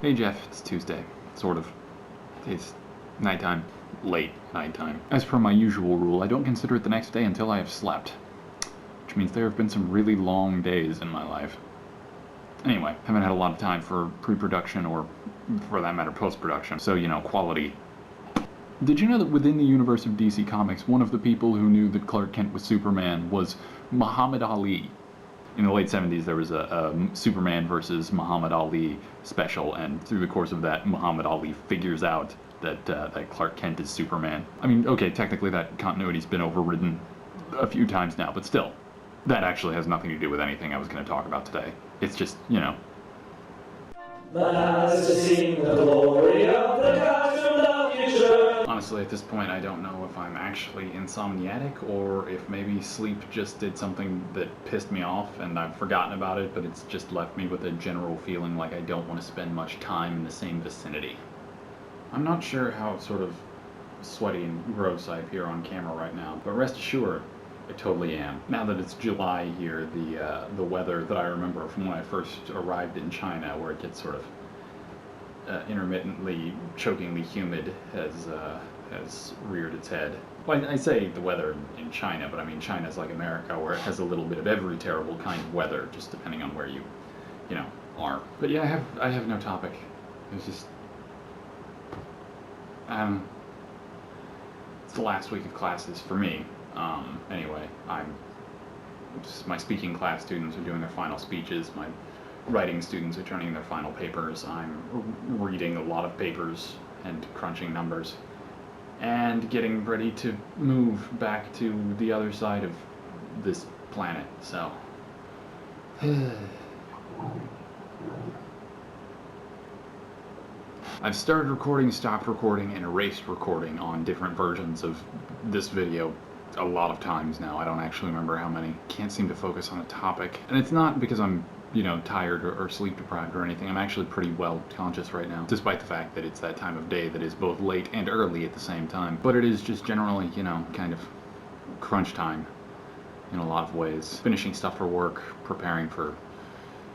Hey Jeff, it's Tuesday. Sort of. It's nighttime. Late nighttime. As per my usual rule, I don't consider it the next day until I have slept. Which means there have been some really long days in my life. Anyway, haven't had a lot of time for pre-production or, for that matter, post-production. So, quality. Did you know that within the universe of DC Comics, one of the people who knew that Clark Kent was Superman was Muhammad Ali? In the late 70s, there was a Superman versus Muhammad Ali special, and through the course of that, Muhammad Ali figures out that Clark Kent is Superman. I mean, okay, technically that continuity's been overridden a few times now, but still, that actually has nothing to do with anything I was going to talk about today. It's just, My eyes have seen the glory of the gods from the future. Honestly, at this point, I don't know if I'm actually insomniatic or if maybe sleep just did something that pissed me off and I've forgotten about it, but it's just left me with a general feeling like I don't want to spend much time in the same vicinity. I'm not sure how sort of sweaty and gross I appear on camera right now, but rest assured, I totally am. Now that it's July here, the weather that I remember from when I first arrived in China, where it gets sort of intermittently, chokingly humid, has reared its head. Well, I say the weather in China, but I mean China's like America, where it has a little bit of every terrible kind of weather, just depending on where you are. But yeah, I have no topic. It's just it's the last week of classes for me. Anyway, my speaking class students are doing their final speeches. My writing students are turning in their final papers. I'm reading a lot of papers and crunching numbers and getting ready to move back to the other side of this planet, so I've started recording, stopped recording, and erased recording on different versions of this video a lot of times now. I don't actually remember how many. Can't seem to focus on a topic. And it's not because I'm, tired or sleep deprived or anything. I'm actually pretty well conscious right now, despite the fact that it's that time of day that is both late and early at the same time. But it is just generally, kind of crunch time in a lot of ways. Finishing stuff for work, preparing for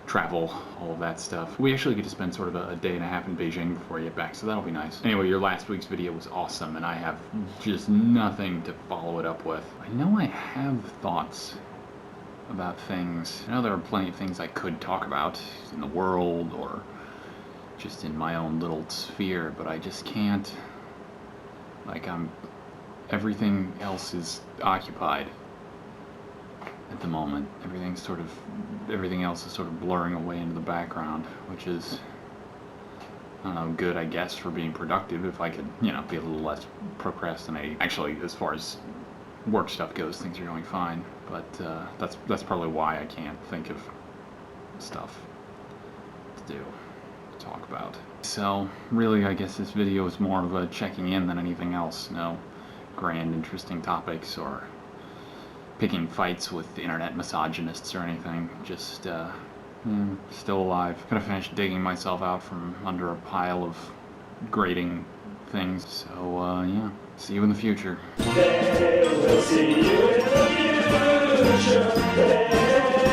travel, all of that stuff. We actually get to spend sort of a day and a half in Beijing before I get back, so that'll be nice. Anyway, your last week's video was awesome, and I have just nothing to follow it up with. I know I have thoughts about things. I know there are plenty of things I could talk about in the world or just in my own little sphere, but I just can't. Like, everything else is occupied at the moment. Everything else is sort of blurring away into the background, which is, I don't know, good, I guess, for being productive if I could, be a little less procrastinating. Actually, as far as work stuff goes, things are going fine, but that's probably why I can't think of stuff to do, to talk about. So, really, I guess this video is more of a checking in than anything else. No grand, interesting topics or picking fights with internet misogynists or anything. Just, still alive. Gonna finish digging myself out from under a pile of grating things. So, yeah. See you in the future. They will see you in the future.